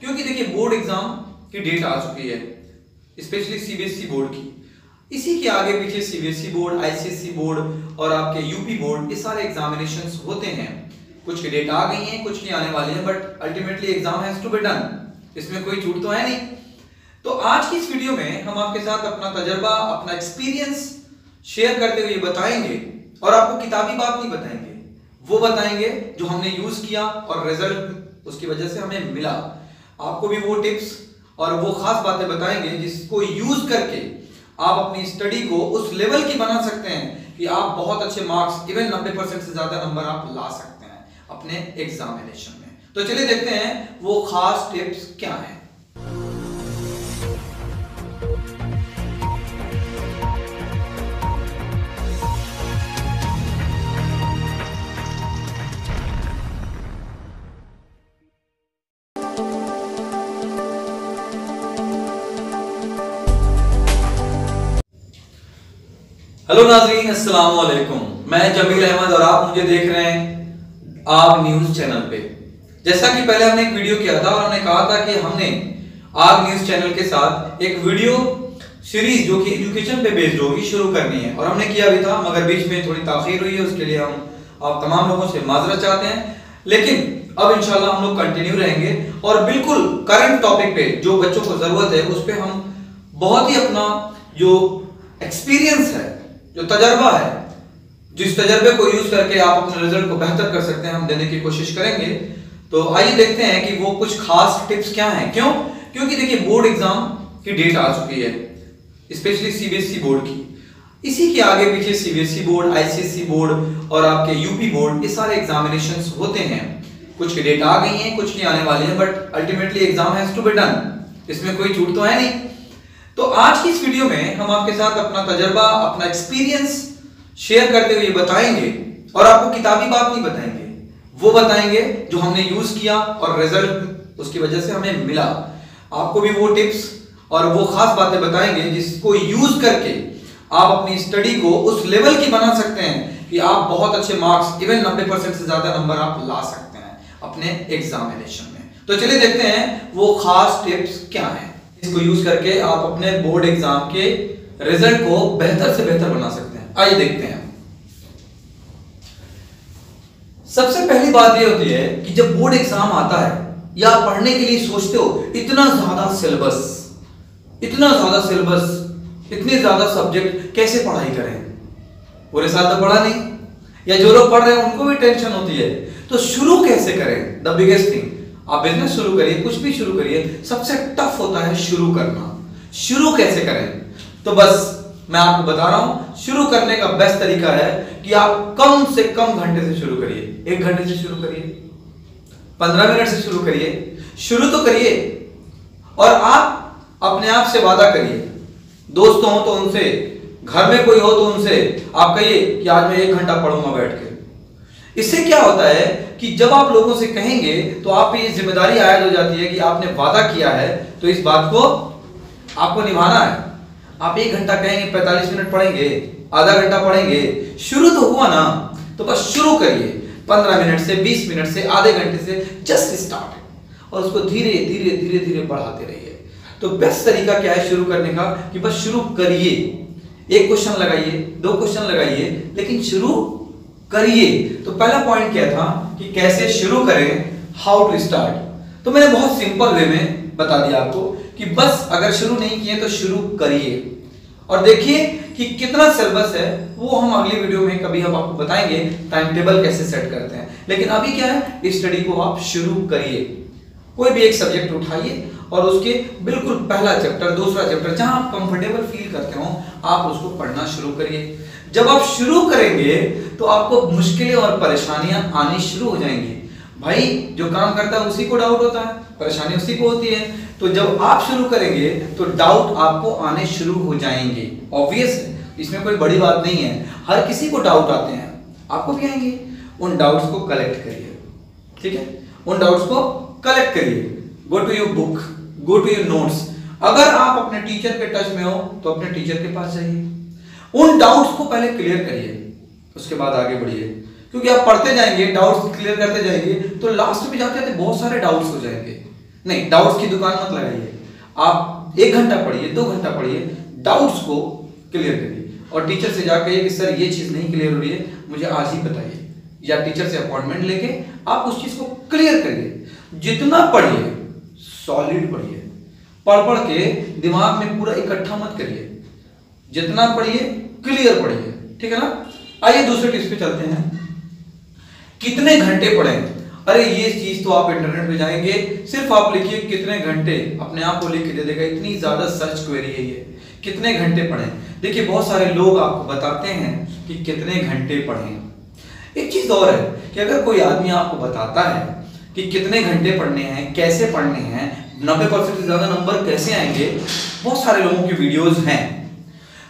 क्योंकि देखिए board exam की डेट आ चुकी है, स्पेशली सीबीएसई बोर्ड की। इसी के आगे पीछे सीबीएसई बोर्ड, आईसीएसई बोर्ड और आपके यूपी बोर्ड, ये सारे एग्जामिनेशंस होते हैं। कुछ की डेट आ गई है, कुछ की आने वाली है, but ultimately exam has to be done. इसमें कोई छूट तो है नहीं। तो आज की इस वीडियो में हम आपके साथ अपना तजर्बा, अपना एक्सपीरियंस शेयर करते हुए बताएंगे, और आपको किताबी बात नहीं बताएंगे, वो बताएंगे जो हमने यूज किया और रिजल्ट उसकी वजह से हमें मिला। आपको भी वो टिप्स और वो खास बातें बताएंगे जिसको यूज करके आप अपनी स्टडी को उस लेवल की बना सकते हैं कि आप बहुत अच्छे मार्क्स, इवन 90% से ज्यादा नंबर आप ला सकते हैं अपने एग्जामिनेशन में। तो चलिए देखते हैं वो खास टिप्स क्या हैं। हेलो नाज़रीन, अस्सलाम वालेकुम। मैं जमील अहमद और आप मुझे देख रहे हैं आग न्यूज चैनल पे। जैसा कि पहले हमने एक वीडियो किया था और हमने कहा था कि हमने आग न्यूज चैनल के साथ एक वीडियो सीरीज जो कि एजुकेशन पे बेस्ड होगी शुरू करनी है, और हमने किया भी था, मगर बीच में थोड़ी ताखीर हुई है। उसके लिए हम आप तमाम लोगों से माजरत चाहते हैं, लेकिन अब इंशाल्लाह हम लोग कंटिन्यू रहेंगे और बिल्कुल करंट टॉपिक पे जो बच्चों को जरूरत है उस पर हम बहुत ही अपना जो एक्सपीरियंस है, जो तजर्बा है, जिस तजर्बे को यूज करके आप अपने रिजल्ट को बेहतर कर सकते हैं, हम देने की कोशिश करेंगे। तो आइए देखते हैं कि वो कुछ खास टिप्स क्या हैं। क्योंकि देखिए बोर्ड एग्जाम की डेट आ चुकी है, स्पेशली सीबीएसई बोर्ड की। इसी के आगे पीछे सीबीएसई बोर्ड, आईसीएसई बोर्ड और आपके यूपी बोर्ड, ये सारे एग्जामिनेशंस होते हैं। कुछ की डेट आ गई है, कुछ की आने वाली है, but ultimately exam has to be done. इसमें कोई छूट तो है नहीं। तो आज की इस वीडियो में हम आपके साथ अपना तजर्बा, अपना एक्सपीरियंस शेयर करते हुए बताएंगे, और आपको किताबी बात नहीं बताएंगे, वो बताएंगे जो हमने यूज किया और रिजल्ट उसकी वजह से हमें मिला। आपको भी वो टिप्स और वो खास बातें बताएंगे जिसको यूज करके आप अपनी स्टडी को उस लेवल की बना सकते हैं कि आप बहुत अच्छे मार्क्स, इवन 90% से ज्यादा नंबर आप ला सकते हैं अपने एग्जामिनेशन में। तो चलिए देखते हैं वो खास टिप्स क्या हैं। इसको यूज करके आप अपने बोर्ड एग्जाम के रिजल्ट को बेहतर से बेहतर बना सकते हैं। आइए देखते हैं। सबसे पहली बात यह होती है कि जब बोर्ड एग्जाम आता है या पढ़ने के लिए सोचते हो, इतना ज्यादा सिलेबस, इतने ज्यादा सब्जेक्ट, कैसे पढ़ाई करें? पूरे साल तो पढ़ा नहीं, या जो लोग पढ़ रहे हैं उनको भी टेंशन होती है। तो शुरू कैसे करें? द बिगेस्ट थिंग, आप बिजनेस शुरू करिए, कुछ भी शुरू करिए, सबसे टफ होता है शुरू करना। शुरू कैसे करें? तो बस मैं आपको बता रहा हूं, शुरू करने का बेस्ट तरीका है कि आप कम से कम घंटे से शुरू करिए। 1 घंटे से शुरू करिए, 15 मिनट से शुरू करिए, शुरू तो करिए। और आप अपने आप से वादा करिए, दोस्त हो तो उनसे, घर में कोई हो तो उनसे आप कहिए कि आज मैं 1 घंटा पढ़ूंगा बैठ के। इससे क्या होता है कि जब आप लोगों से कहेंगे तो आप पे ये जिम्मेदारी आयद हो जाती है कि आपने वादा किया है तो इस बात को आपको निभाना है। आप 1 घंटा कहेंगे, 45 मिनट पढ़ेंगे, आधा घंटा पढ़ेंगे, शुरू तो हुआ ना। तो बस शुरू करिए, 15 मिनट से, 20 मिनट से, आधे घंटे से, जस्ट स्टार्ट, और उसको धीरे धीरे धीरे धीरे बढ़ाते रहिए। तो बेस्ट तरीका क्या है शुरू करने का? कि बस शुरू करिए। 1 क्वेश्चन लगाइए, 2 क्वेश्चन लगाइए, लेकिन शुरू करिए। तो पहला पॉइंट क्या था कि कैसे शुरू करें, हाउ टू स्टार्ट। तो मैंने बहुत सिंपल वे में बता दिया आपको कि बस अगर शुरू नहीं किए तो शुरू करिए, और देखिए कि कितना सिलेबस है, वो हम अगली वीडियो में कभी हम आपको बताएंगे, टाइम टेबल कैसे सेट करते हैं। लेकिन अभी क्या है, इस स्टडी को आप शुरू करिए। कोई भी एक सब्जेक्ट उठाइए और उसके बिल्कुल पहला चैप्टर, दूसरा चैप्टर, जहां आप कंफर्टेबल फील करते हो, आप उसको पढ़ना शुरू करिए। जब आप शुरू करेंगे तो आपको मुश्किलें और परेशानियां आनी शुरू हो जाएंगी। भाई जो काम करता है उसी को डाउट होता है, परेशानी उसी को होती है। तो जब आप शुरू करेंगे तो डाउट आपको आने शुरू हो जाएंगे। ऑब्वियस है, इसमें कोई बड़ी बात नहीं है, हर किसी को डाउट आते हैं, आपको भी आएंगे। उन डाउट्स को कलेक्ट करिए, ठीक है? उन डाउट्स को कलेक्ट करिए। Go to your book, go to your notes. अगर आप अपने टीचर के टच में हो तो अपने टीचर के पास जाइए, उन डाउट्स को पहले क्लियर करिए, उसके बाद आगे बढ़िए। क्योंकि आप पढ़ते जाएंगे, डाउट्स क्लियर करते जाएंगे, तो लास्ट में जाते जाते बहुत सारे डाउट्स हो जाएंगे। नहीं, डाउट्स की दुकान मत लगाइए। आप 1 घंटा पढ़िए, 2 घंटा पढ़िए, डाउट्स को क्लियर करिए और टीचर से जाकर कि सर ये चीज नहीं क्लियर हो रही है, मुझे आज ही बताइए, या टीचर से अपॉइंटमेंट लेके आप उस चीज को क्लियर करिए। जितना पढ़िए सॉलिड पढ़िए, पढ़ के दिमाग में पूरा इकट्ठा मत करिए, जितना पढ़िए क्लियर पढ़िए, ठीक है ना। आइए दूसरे टिप्स पे चलते हैं। कितने घंटे पढ़ें? अरे ये चीज तो आप इंटरनेट पे जाएंगे, सिर्फ आप लिखिए कितने घंटे, अपने आप को लिख के दे देगा। इतनी ज्यादा सर्च क्वेरी है ये, कितने घंटे पढ़ें। देखिए बहुत सारे लोग आपको बताते हैं कि कितने घंटे पढ़ें। एक चीज और है कि अगर कोई आदमी आपको बताता है कि कितने घंटे पढ़ने हैं, कैसे पढ़ने हैं, 90% से ज्यादा नंबर कैसे आएंगे, बहुत सारे लोगों की वीडियोस हैं।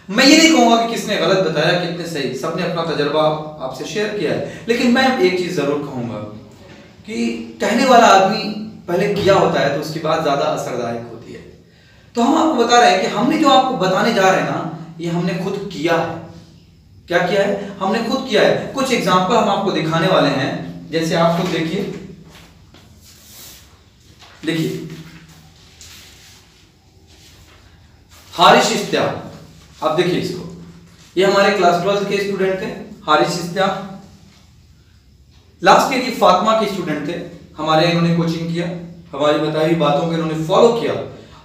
मैं ये नहीं कहूंगा कि किसने गलत बताया, कितने सही, सबने अपना तजर्बा आपसे शेयर किया है। लेकिन मैं एक चीज जरूर कहूंगा कि कहने वाला आदमी पहले किया होता है तो उसकी बात ज्यादा असरदायक होती है। तो हम आपको बता रहे हैं कि हमने जो आपको बताने जा रहे हैं ना, ये हमने खुद किया है। क्या किया है? हमने खुद किया है। कुछ एग्जाम्पल हम आपको दिखाने वाले हैं, जैसे आप खुद देखिए, हारिश इश्तियाक, आप देखिए इसको, ये हमारे क्लास 12 के स्टूडेंट थे, हारिश इश्तियाक। लास्ट ईयर ये फातिमा के स्टूडेंट थे, हमारे इन्होंने कोचिंग किया, हमारी बताई हुई बातों को इन्होंने फॉलो किया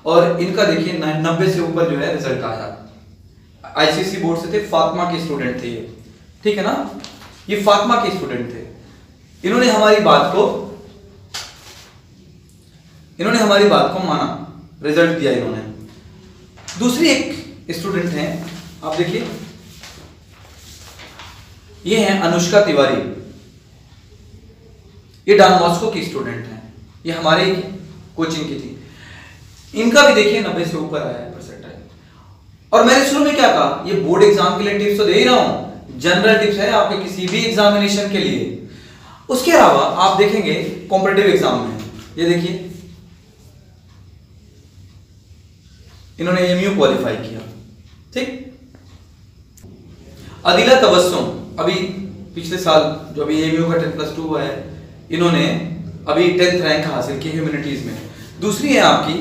और इनका देखिए 90 से ऊपर जो है रिजल्ट आया। आईसीएसई बोर्ड से थे, फातिमा के स्टूडेंट थे ये, ठीक है ना। ये फातिमा के स्टूडेंट थे, इन्होंने हमारी बात को माना, रिजल्ट दिया इन्होंने। दूसरी एक स्टूडेंट हैं, आप देखिए, ये हैं अनुष्का तिवारी, ये डॉन बॉस्को की स्टूडेंट हैं, ये हमारे कोचिंग की थी। इनका भी देखिए 90 से ऊपर आया है परसेंटाइल। और मैंने शुरू में क्या कहा, ये बोर्ड एग्जाम के लिए टिप्स तो दे ही रहा हूं, जनरल टिप्स है आपके किसी भी एग्जामिनेशन के लिए। उसके अलावा आप देखेंगे कॉम्पिटिटिव एग्जाम में, ये देखिए इन्होंने एमयू क्वालिफाई किया, ठीक। अदिला तबस्सुम, अभी पिछले साल जो अभी एमयू का 10+2 हुआ है, इन्होंने अभी 10th रैंक हासिल की ह्यूमैनिटीज में। दूसरी है आपकी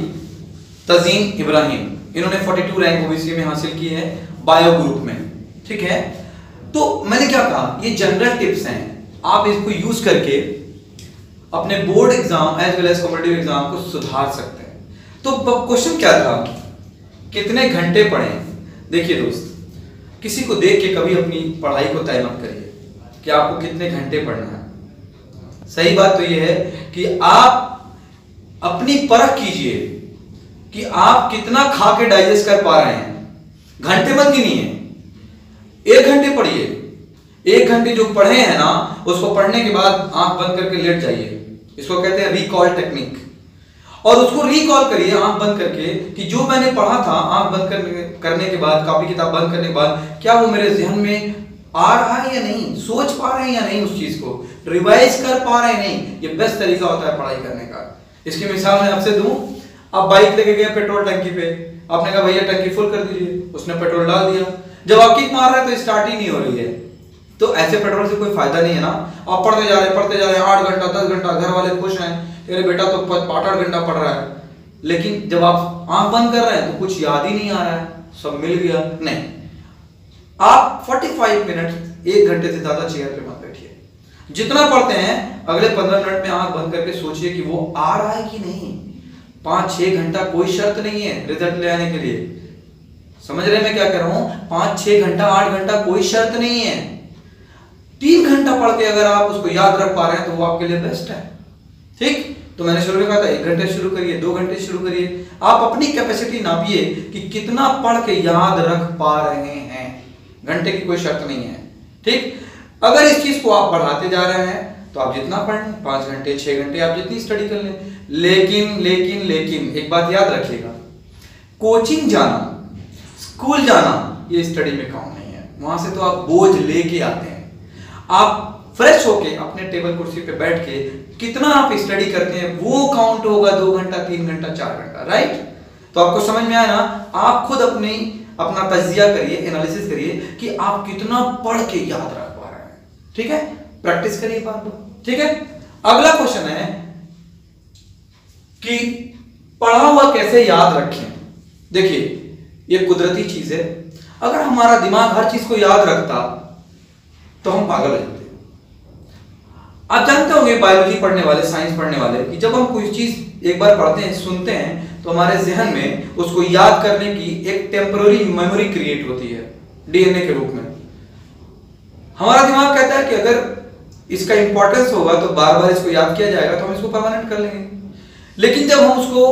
तजीन इब्राहिम, इन्होंने 42 रैंक ओबीसी में हासिल की है बायो ग्रुप में, ठीक है। तो मैंने क्या कहा, ये जनरल टिप्स हैं, आप इसको यूज करके अपने board exam as well as competitive exam को सुधार सकते हैं। तो क्वेश्चन क्या था, कितने घंटे पढ़ें? देखिए दोस्त, किसी को देख के कभी अपनी पढ़ाई को तय मत करिए कि आपको कितने घंटे पढ़ना है। सही बात तो यह है कि आप अपनी परख कीजिए कि आप कितना खा के डाइजेस्ट कर पा रहे हैं। घंटे मत गिनिए, 1 घंटे पढ़िए। 1 घंटे जो पढ़े हैं ना, उसको पढ़ने के बाद आंख बंद करके लेट जाइए, इसको कहते हैं रिकॉल टेक्निक। और उसको रिकॉल करिए आंख बंद करके कि जो मैंने पढ़ा था, आंख बंद करने के बाद, कॉपी किताब बंद करने के बाद, क्या वो मेरे ज़हन में आ रहा है या नहीं, सोच पा रहे हैं या नहीं, उस चीज को रिवाइज कर पा रहे हैं नहीं। ये बेस्ट तरीका होता है पढ़ाई करने का। इसकी मिसाल मैं आपसे दूं, आप बाइक लेके गए पेट्रोल टंकी पे, आपने कहा भैया टंकी फुल कर दीजिए, उसने पेट्रोल डाल दिया, जब आप किक मार रहे हैं तो स्टार्ट ही नहीं हो रही है। तो ऐसे पेट्रोल से कोई फायदा नहीं है ना। आप पढ़ते जा रहे हैं 8 घंटा 10 घंटा, घर वाले खुश हैं, अरे बेटा तो 8 घंटा पढ़ रहा है, लेकिन जब आप आंख बंद कर रहे हैं तो कुछ याद ही नहीं आ रहा है, सब मिल गया नहीं। आप 45 मिनट 1 घंटे से ज्यादा चेयर पे मत बैठिए। जितना पढ़ते हैं अगले 15 मिनट में आंख बंद करके सोचिए कि वो आ रहा है कि नहीं। 5-6 घंटा कोई शर्त नहीं है रिजल्ट ले आने के लिए, समझ रहे मैं क्या कह रहा हूं। 5-6 घंटा 8 घंटा कोई शर्त नहीं है। 3 घंटा पढ़ के अगर आप उसको याद रख पा रहे हैं तो वो आपके लिए बेस्ट है, ठीक। तो मैंने शुरू में कहा था 1 घंटे शुरू करिए, 2 घंटे शुरू करिए। आप अपनी कैपेसिटी नापिए कि कितना पढ़ के याद रख पा रहे हैं, घंटे की कोई शर्त नहीं है, ठीक। अगर इस चीज को आप बढ़ाते जा रहे हैं तो आप जितना पढ़ें, 5 घंटे 6 घंटे आप जितनी स्टडी कर लें। लेकिन एक बात याद रखिएगा, कोचिंग जाना, स्कूल जाना ये स्टडी में काम नहीं है। वहां से तो आप बोझ लेके आते हैं। आप फ्रेश होके अपने टेबल कुर्सी पे बैठ के कितना आप स्टडी करते हैं वो काउंट होगा। 2 घंटा 3 घंटा 4 घंटा, राइट। तो आपको समझ में आया ना। आप खुद अपना तज्जिया करिए, एनालिसिस करिए कि आप कितना पढ़ के याद रख पा रहे हैं, ठीक है। प्रैक्टिस करिए बार बार, ठीक है। अगला क्वेश्चन है कि पढ़ा हुआ कैसे याद रखें। देखिए ये कुदरती चीज है, अगर हमारा दिमाग हर चीज को याद रखता तो हम पागल हो जाते। आप जानते होंगे बायोलॉजी पढ़ने वाले, साइंस पढ़ने वाले, कि जब हम कोई चीज एक बार पढ़ते हैं, सुनते हैं, तो हमारे जहन में उसको याद करने की एक टेम्पररी मेमोरी क्रिएट होती है डीएनए के रूप में। हमारा दिमाग कहता है कि अगर इसका इंपॉर्टेंस होगा तो बार बार इसको याद किया जाएगा, तो हम इसको परमानेंट कर लेंगे। लेकिन जब हम उसको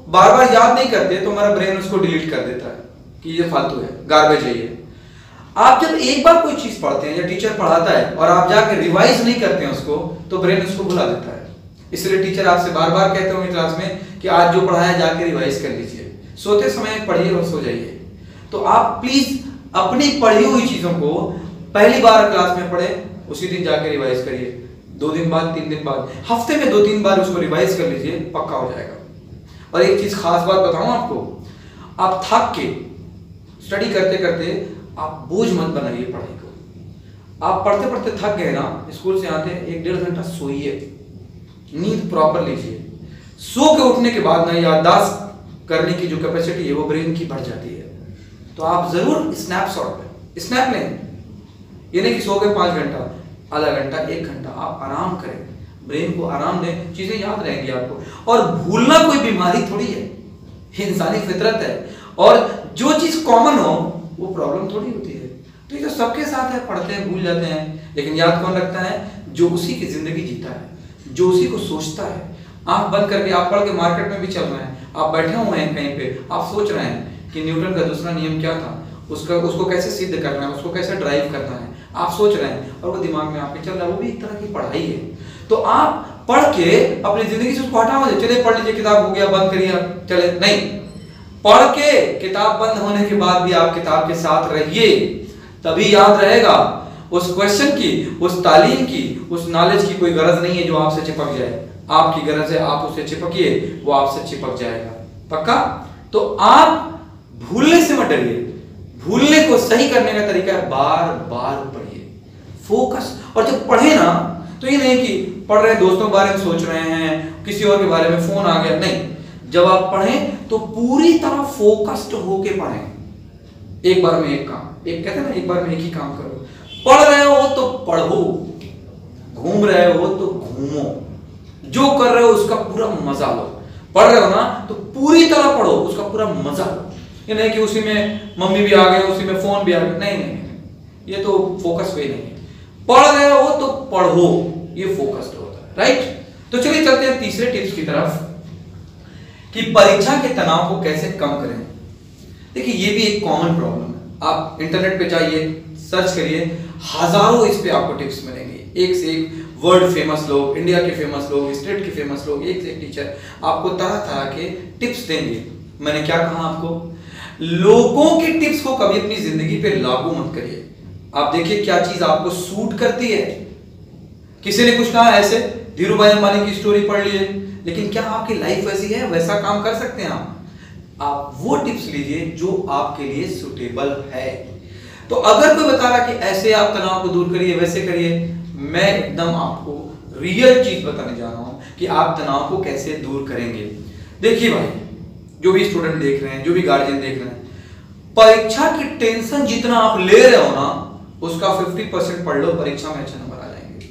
बार बार याद नहीं करते तो हमारा ब्रेन उसको डिलीट कर देता है कि ये फालतू है, गार्बेज है ये। आप जब एक बार कोई चीज पढ़ते हैं या टीचर पढ़ाता है और आप जाकर रिवाइज नहीं करते हैं उसको, तो ब्रेन उसको भुला देता है। इसलिए टीचर आपसे बार बार कहते होंगे क्लास में कि आज जो पढ़ाया जाके रिवाइज कर लीजिए, सोते समय पढ़िए और सो जाइए। तो आप प्लीज अपनी पढ़ी हुई चीजों को पहली बार क्लास में पढ़े, उसी दिन जाके रिवाइज करिए। 2 दिन बाद, 3 दिन बाद, हफ्ते में 2-3 बार उसको रिवाइज कर लीजिए, पक्का हो जाएगा। और एक चीज खास बात बताऊं आपको, आप थक के स्टडी करते करते आप बोझ मत बनाइए पढ़ाई को। आप पढ़ते पढ़ते थक गए ना, स्कूल से आते 1-1.5 घंटा सोइए, नींद प्रॉपर लीजिए। सो के उठने के बाद ना याददाश्त करने की जो कैपेसिटी है वो ब्रेन की बढ़ जाती है। तो आप जरूर स्नैप लें। ये नहीं कि सो गए 5 घंटा, आधा घंटा, 1 घंटा आप आराम करें, ब्रेन को आराम दें, चीजें याद रहेंगी आपको। और भूलना कोई बीमारी थोड़ी है, इंसानी फितरत है। और जो चीज कॉमन हो वो प्रॉब्लम थोड़ी होती है। तो ये जो सबके साथ है, पढ़ते हैं भूल जाते हैं, लेकिन याद कौन रखता है? जो उसी की जिंदगी जीता है, जो उसी को सोचता है। आंख बंद करके आप पढ़ के मार्केट में भी चल रहे हैं, आप बैठे हुए हैं कहीं पे, आप सोच रहे हैं कि न्यूटन का दूसरा नियम क्या था, उसको कैसे सिद्ध करना है, उसको कैसे ड्राइव करना है, आप सोच रहे हैं और वो दिमाग में आपके चल रहा है। वो भी एक तरह की पढ़ाई है। तो आप पढ़ के अपनी जिंदगी से उसको हटा मत, चले पढ़ लीजिए, किताब हो गया, बंद करिए, चले नहीं। पढ़ के किताब बंद होने के बाद भी आप किताब के साथ रहिए, तभी याद रहेगा। उस क्वेश्चन की, उस तालीम की, उस नॉलेज की कोई गरज नहीं है जो आपसे चिपक जाए। आपकी गरज है आप उससे चिपकिए, वो आपसे चिपक जाएगा, पक्का। तो आप भूलने से मत डरिए। भूलने को सही करने का तरीका है बार बार पढ़िए, फोकस। और जब पढ़े ना, तो ये नहीं कि पढ़ रहे हैं, दोस्तों के बारे में सोच रहे हैं, किसी और के बारे में फोन आ गया, नहीं। जब आप पढ़ें तो पूरी तरह फोकस्ड होके पढ़ें। एक बार में एक काम, एक कहते हैं ना, एक बार में एक ही काम करो। पढ़ रहे हो तो पढ़ो, घूम रहे हो तो घूमो, जो कर रहे हो उसका पूरा मजा लो। पढ़ रहे हो ना तो पूरी तरह पढ़ो, उसका पूरा मजा लो। ये नहीं कि उसी में मम्मी भी आ गए, उसी में फोन भी आ गए, नहीं नहीं, ये तो फोकस वे नहीं है। पढ़ रहे हो तो पढ़ो, ये फोकस्ड होता है, राइट। तो चलिए चलते हैं तीसरे टिप्स की तरफ कि परीक्षा के तनाव को कैसे कम करें। देखिए ये भी एक कॉमन प्रॉब्लम है। आप इंटरनेट पे जाइए, सर्च करिए, हजारों इस पे आपको टिप्स मिलेंगे। एक से एक वर्ल्ड फेमस लोग, इंडिया के फेमस लोग, स्टेट के फेमस लोग, एक से एक टीचर आपको तरह तरह के टिप्स देंगे। मैंने क्या कहा आपको? लोगों की टिप्स को कभी अपनी जिंदगी पे लागू मत करिए। आप देखिए क्या चीज आपको सूट करती है। किसी ने कुछ कहा ऐसे, धीरू भाई अंबानी की स्टोरी पढ़ लीजिए, लेकिन क्या आपकी लाइफ वैसी है? वैसा काम कर सकते हैं आप वो टिप्स लीजिए जो आपके लिए सुटेबल है। तो अगर कोई बता रहा कि ऐसे आप तनाव को दूर करिए, वैसे करिए, मैं एकदम आपको रियल चीज बताने जा रहा हूं कि आप तनाव को कैसे दूर करेंगे। देखिए भाई, जो भी स्टूडेंट देख रहे हैं, जो भी गार्जियन देख रहे हैं, परीक्षा की टेंशन जितना आप ले रहे हो ना, उसका 50% पढ़ लो, परीक्षा में अच्छे नंबर आ जाएंगे।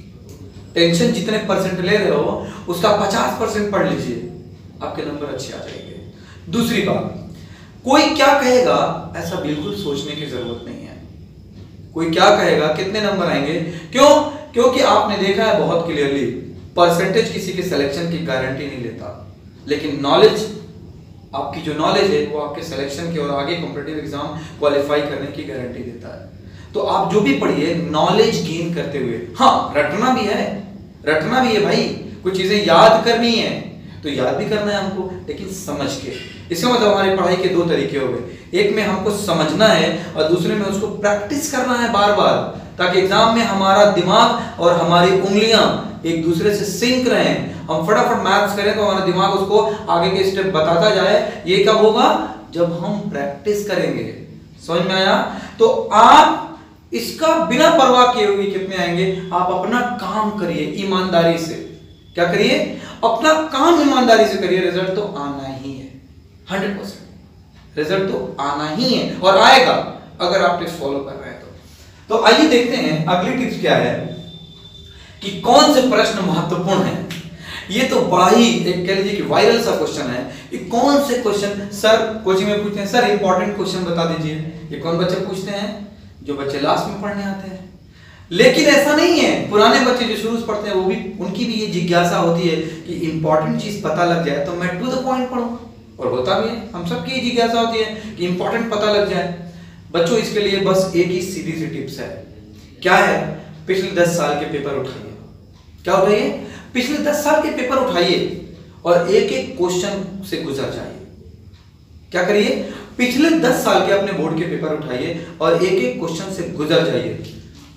टेंशन जितने परसेंट ले रहे हो उसका 50% पढ़ लीजिए, आपके नंबर अच्छे आ जाएंगे। दूसरी बात, कोई क्या कहेगा ऐसा बिल्कुल सोचने की जरूरत नहीं है। कोई क्या कहेगा, कितने नंबर आएंगे, क्यों? क्योंकि आपने देखा है बहुत क्लियरली, परसेंटेज किसी के सिलेक्शन की गारंटी नहीं लेता, लेकिन नॉलेज, आपकी जो नॉलेज है वो आपके सिलेक्शन की और आगे कॉम्पिटिटिव एग्जाम क्वालिफाई करने की गारंटी देता है। तो आप जो भी पढ़िए नॉलेज गेन करते हुए, हाँ रटना भी है भाई, कुछ चीजें याद करनी है तो याद भी करना है हमको, लेकिन समझ के। इसका मतलब हमारी पढ़ाई के 2 तरीके हो गए, एक में हमको समझना है और दूसरे में उसको प्रैक्टिस करना है बार बार, ताकि एग्जाम में हमारा दिमाग और हमारी उंगलियां एक दूसरे से सिंक रहें। हम फटाफट मैथ्स करें तो हमारा दिमाग उसको आगे के स्टेप बताता जाए। ये कब होगा? जब हम प्रैक्टिस करेंगे। समझ में आया? तो आप इसका बिना परवाह किए हुए कितने आएंगे, आप अपना काम करिए ईमानदारी से। क्या करिए, अपना काम ईमानदारी से करिए, रिजल्ट तो आना ही है, 100% रिजल्ट तो आना ही है और आएगा अगर आप टिप्स फॉलो कर रहे हैं तो आइए देखते हैं अगली टिप्स क्या है कि कौन से प्रश्न महत्वपूर्ण हैं। ये तो बड़ा ही एक कह लीजिए कि वायरल सा क्वेश्चन है कि कौन से क्वेश्चन सर कोचिंग में पूछते हैं, सर इंपॉर्टेंट क्वेश्चन बता दीजिए। ये कौन बच्चे पूछते हैं, जो बच्चे लास्ट में पढ़ने आते हैं। लेकिन ऐसा नहीं है, पुराने बच्चे जो शुरू से पढ़ते हैं वो भी, उनकी भी ये जिज्ञासा होती है कि इंपॉर्टेंट चीज पता लग जाए तो मैं टू द पॉइंट पढ़ूं, और होता भी है। हम सबकी ये जिज्ञासा होती है कि इंपॉर्टेंट पता लग जाए। बच्चों इसके लिए बस एक ही सीधी सी टिप्स है, क्या है, पिछले 10 साल के पेपर उठाइए। क्या उठाइए, पिछले 10 साल के पेपर उठाइए और एक एक क्वेश्चन से गुजर जाइए। क्या करिए, पिछले 10 साल के अपने बोर्ड के पेपर उठाइए और एक एक क्वेश्चन से गुजर जाइए।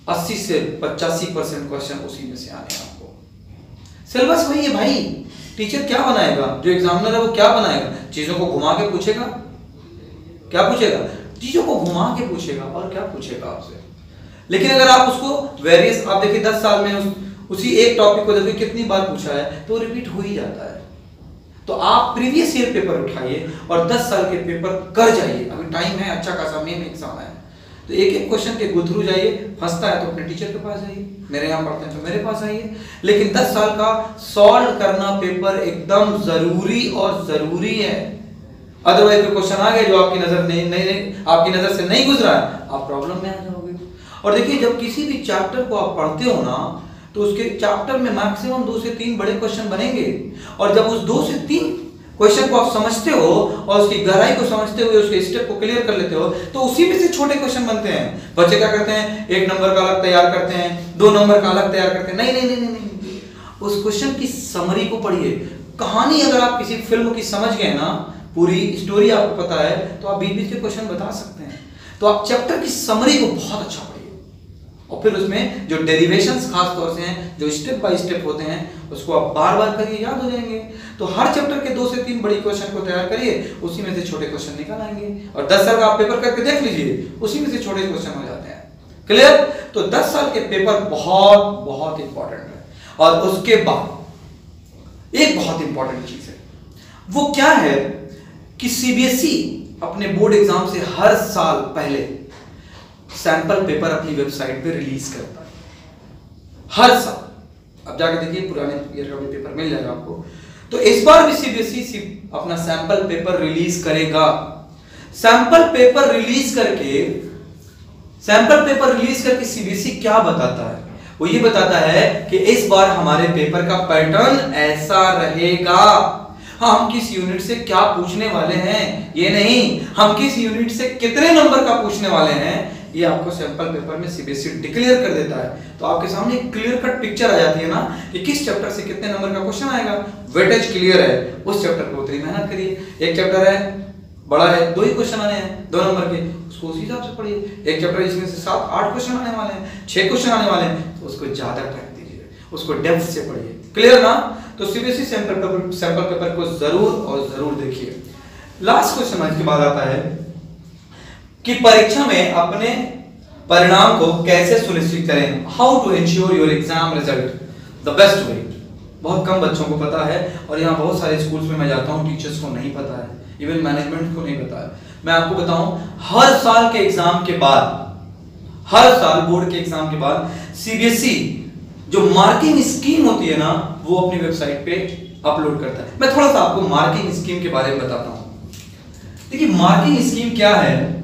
80 से 85% क्वेश्चन उसी में से आने हैं आपको। सिलेबस वही है भाई। टीचर क्या बनाएगा, जो एग्जामिनर है वो क्या बनाएगा, चीजों को घुमा के पूछेगा। क्या पूछेगा, चीजों को घुमा के पूछेगा और क्या पूछेगा आपसे। लेकिन अगर आप उसको वेरियस, आप देखिए 10 साल में उसी एक टॉपिक को देखिए कितनी बार पूछा है तो रिपीट हो ही जाता है। तो आप प्रीवियस ईयर पेपर उठाइए और 10 साल के पेपर कर जाइए। अभी टाइम है, अच्छा खासा मेन एग्जाम है, तो एक एक क्वेश्चन के गो थ्रू जाइए। फंसता है तो अपने टीचर के पास जाइए, मेरे यहाँ पढ़ते हैं तो मेरे पास आइए। लेकिन 10 साल का सॉल्व करना पेपर एकदम जरूरी और जरूरी है। अदरवाइज कोई क्वेश्चन आ गया जो आपकी नजर आपकी नजर से नहीं गुजरा है, आप प्रॉब्लम में आ जाओगे। और देखिए, जब किसी भी चैप्टर को आप पढ़ते हो ना तो उसके चैप्टर में मैक्सिमम 2 से 3 बड़े क्वेश्चन बनेंगे। और जब उस 2 से 3 क्वेश्चन को आप समझते हो और उसकी गहराई को समझते हुए उसके स्टेप को क्लियर कर लेते हो तो उसी में से छोटे क्वेश्चन बनते हैं। बच्चे क्या करते हैं, 1 नंबर का अलग तैयार करते हैं, 2 नंबर का अलग तैयार करते हैं। नहीं नहीं नहीं नहीं, उस क्वेश्चन की समरी को पढ़िए। कहानी अगर आप किसी फिल्म की समझ गए ना, पूरी स्टोरी आपको पता है तो आप बीच बीच के क्वेश्चन बता सकते हैं। तो आप चैप्टर की समरी को बहुत अच्छा पढ़िए और फिर उसमें जो डेरिवेशंस खास तौर से हैं, जो स्टेप बाय स्टेप होते हैं, उसको आप बार बार करिए, याद हो जाएंगे। तो हर चैप्टर के 2 से 3 बड़ी क्वेश्चन को तैयार करिए, उसी में से छोटे क्वेश्चन निकाल आएंगे। और 10 साल का आप पेपर करके देख लीजिए, उसी में से छोटे क्वेश्चन हो जाते हैं। क्लियर। तो 10 साल के पेपर बहुत बहुत इंपॉर्टेंट है। और उसके बाद एक बहुत इंपॉर्टेंट चीज है, वो क्या है कि सीबीएसई अपने बोर्ड एग्जाम से हर साल पहले सैंपल पेपर अपनी वेबसाइट पे रिलीज करता है, हर साल। अब जाके देखिए, पुराने ईयर का भी पेपर मिल जाएगा आपको। तो इस बार भी सीबीएसई अपना सैंपल पेपर रिलीज करेगा। सैंपल पेपर रिलीज करके सीबीएसई क्या बताता है, वो ये बताता है कि इस बार हमारे पेपर का पैटर्न ऐसा रहेगा। हम किस यूनिट से क्या पूछने वाले हैं ये नहीं, हम किस यूनिट से कितने नंबर का पूछने वाले हैं ये आपको सैंपल पेपर में सीबीएसई डिक्लेयर कर देता है। तो आपके सामने एक क्लियर कट पिक्चर आ जाती है ना कि किस चैप्टर से कितने नंबर का क्वेश्चन आएगा। वेटेज क्लियर है, उस चैप्टर पर उतनी मेहनत करिए। एक चैप्टर है बड़ा है, 2 ही क्वेश्चन आने हैं 2 नंबर के, उसको उसी हिसाब से पढ़िए। एक चैप्टर जिसमें से 7-8 क्वेश्चन आने वाले हैं, 6 क्वेश्चन आने वाले हैं, तो उसको ज्यादा टाइम दीजिए, उसको डेप्थ से पढ़िए। क्लियर ना। तो सीबीएसई सैंपल पेपर को जरूर और जरूर देखिए। लास्ट क्वेश्चन आज के बाद आता है कि परीक्षा में अपने परिणाम को कैसे सुनिश्चित करें। How to ensure your exam result the best way. बहुत कम बच्चों को पता है और यहाँ बहुत सारे स्कूल्स में मैं जाता हूँ, टीचर्स को नहीं पता है, इवन मैनेजमेंट को नहीं पता है। मैं आपको बताऊं, हर साल के एग्जाम के बाद, हर साल बोर्ड के एग्जाम के बाद सीबीएसई जो मार्किंग स्कीम होती है ना वो अपनी वेबसाइट पे अपलोड करता है। मैं थोड़ा सा आपको मार्किंग स्कीम के बारे में बताता हूं। देखिए, मार्किंग स्कीम क्या है।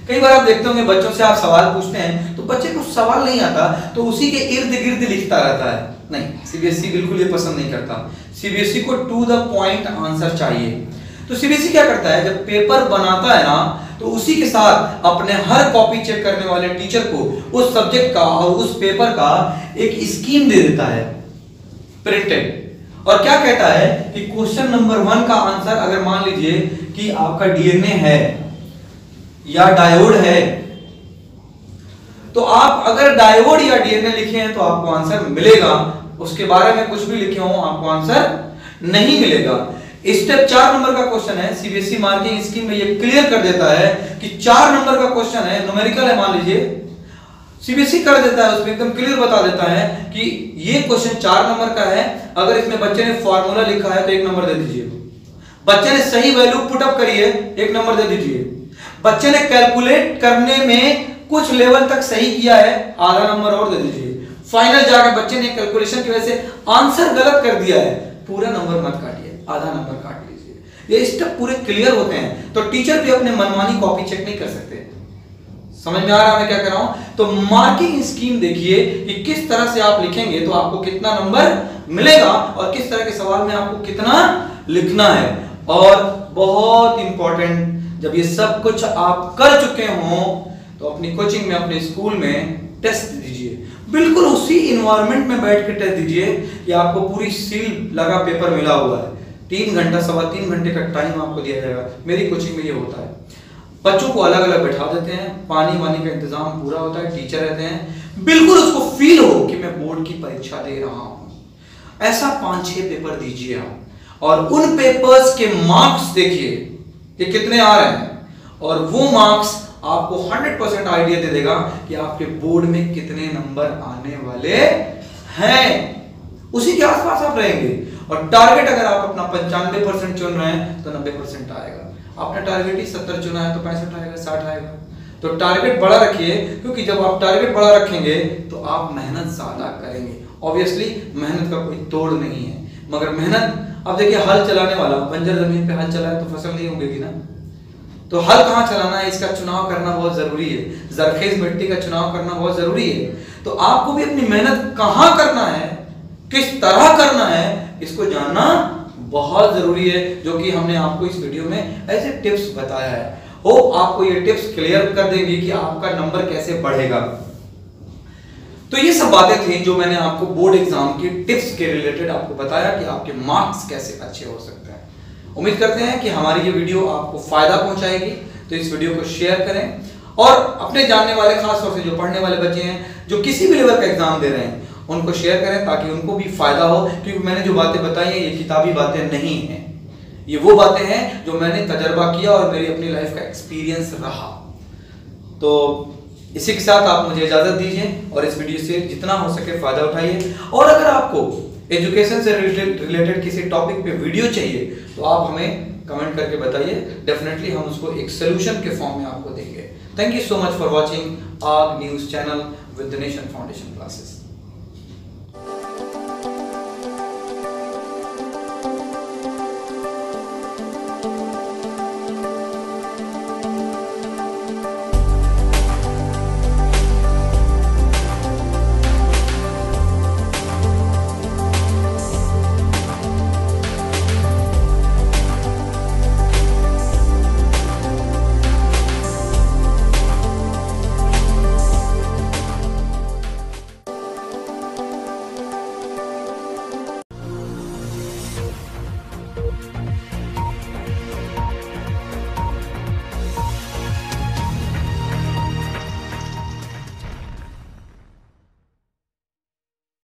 कई बार आप देखते होंगे बच्चों से आप सवाल पूछते हैं तो बच्चे को सवाल नहीं आता तो उसी के इर्द गिर्द लिखता रहता है। नहीं, सीबीएसई बिल्कुल ये पसंद नहीं करता। सीबीएसई को टू द पॉइंट आंसर चाहिए। तो सीबीएसई क्या करता है, जब पेपर बनाता है ना तो उसी के साथ अपने हर कॉपी चेक करने वाले टीचर को उस सब्जेक्ट का और उस पेपर का एक स्कीम दे देता है प्रिंटेड। और क्या कहता है कि क्वेश्चन नंबर 1 का आंसर अगर मान लीजिए कि आपका डीएनए है या डायोड है, तो आप अगर डायोड या डीएनए लिखे हैं तो आपको आंसर मिलेगा, उसके बारे में कुछ भी लिखे हो आपको आंसर नहीं मिलेगा। स्टेप 4 नंबर का क्वेश्चन है, सीबीएसई मार्किंग स्कीम में ये क्लियर कर देता है कि 4 नंबर का क्वेश्चन है, न्यूमेरिकल है मान लीजिए, सीबीएसई कर देता है, उसमें एकदम क्लियर बता देता है कि ये क्वेश्चन 4 नंबर का है, अगर इसमें बच्चे ने फॉर्मूला लिखा है तो 1 नंबर दे दीजिए, बच्चे ने सही वैल्यू पुट अप करी है 1 नंबर दे दीजिए, बच्चे ने कैलकुलेट करने में कुछ लेवल तक सही किया है आधा नंबर और दे दीजिए, फाइनल जाकर बच्चे ने कैलकुलेशन की वजह से आंसर गलत कर दिया है, पूरा नंबर मत काटिए, आधा नंबर काट लीजिए। ये स्टेप पूरे क्लियर होते हैं, तो टीचर भी अपने मनमानी कॉपी चेक नहीं कर सकते। समझ में आ रहा है मैं क्या कर रहा हूं? तो मार्किंग स्कीम देखिए कि किस तरह से आप लिखेंगे तो आपको कितना नंबर मिलेगा और किस तरह के सवाल में आपको कितना लिखना है। और बहुत इंपॉर्टेंट, जब ये सब कुछ आप कर चुके हो तो अपनी कोचिंग में, अपने स्कूल में टेस्ट दीजिए, बिल्कुल उसी इन्वायरमेंट में बैठ के टेस्ट दीजिए कि आपको पूरी सील लगा पेपर मिला हुआ है, 3 घंटा 3.25 घंटे का टाइम आपको दिया जाएगा। मेरी कोचिंग में ये होता है, बच्चों को अलग अलग बैठा देते हैं, पानी वानी का इंतजाम पूरा होता है, टीचर रहते हैं, बिल्कुल उसको फील हो कि मैं बोर्ड की परीक्षा दे रहा हूं। ऐसा 5-6 पेपर दीजिए आप और उन पेपर्स के मार्क्स देखिए कि कितने आ रहे हैं और वो मार्क्स आपको 100% आइडिया दे देगा कि आपके बोर्ड में कितने नंबर आने वाले हैं। उसी के आसपास आप रहेंगे और टारगेट अगर आप अपना 95% चुन रहे हैं तो 90% आएगा। आपने टारगेट ही 70 चुना है तो 65 आएगा, 60 आएगा। तो टारगेट बड़ा रखिए, क्योंकि जब आप टारगेट बड़ा रखेंगे तो आप मेहनत ज्यादा करेंगे। ऑब्वियसली मेहनत का कोई तोड़ नहीं है, मगर मेहनत, अब देखिए हल चलाने वाला बंजर जमीन पे हल चलाए तो फसल नहीं उगेगी ना। तो हल कहाँ चलाना है इसका चुनाव करना बहुत जरूरी है, जरखेज मिट्टी का चुनाव करना बहुत जरूरी है। तो आपको भी अपनी मेहनत कहाँ करना है, किस तरह करना है, इसको जानना बहुत जरूरी है, जो कि हमने आपको इस वीडियो में ऐसे टिप्स बताया है। होप आपको ये टिप्स क्लियर कर देंगे कि आपका नंबर कैसे बढ़ेगा। तो ये सब बातें थी जो मैंने आपको बोर्ड एग्जाम की टिप्स के रिलेटेड आपको बताया कि आपके मार्क्स कैसे अच्छे हो सकते हैं। उम्मीद करते हैं कि हमारी ये वीडियो आपको फायदा पहुंचाएगी, तो इस वीडियो को शेयर करें और अपने जानने वाले, खास तौर से जो पढ़ने वाले बच्चे हैं, जो किसी भी लेवल का एग्जाम दे रहे हैं, उनको शेयर करें ताकि उनको भी फायदा हो। क्योंकि मैंने जो बातें बताई हैं ये किताबी बातें नहीं हैं, ये वो बातें हैं जो मैंने तजर्बा किया और मेरी अपनी लाइफ का एक्सपीरियंस रहा। तो इसी के साथ आप मुझे इजाजत दीजिए और इस वीडियो से जितना हो सके फायदा उठाइए। और अगर आपको एजुकेशन से रिलेटेड किसी टॉपिक पे वीडियो चाहिए तो आप हमें कमेंट करके बताइए, डेफिनेटली हम उसको एक सोल्यूशन के फॉर्म में आपको देंगे। Thank you so much for watching आग news channel with the nation foundation classes.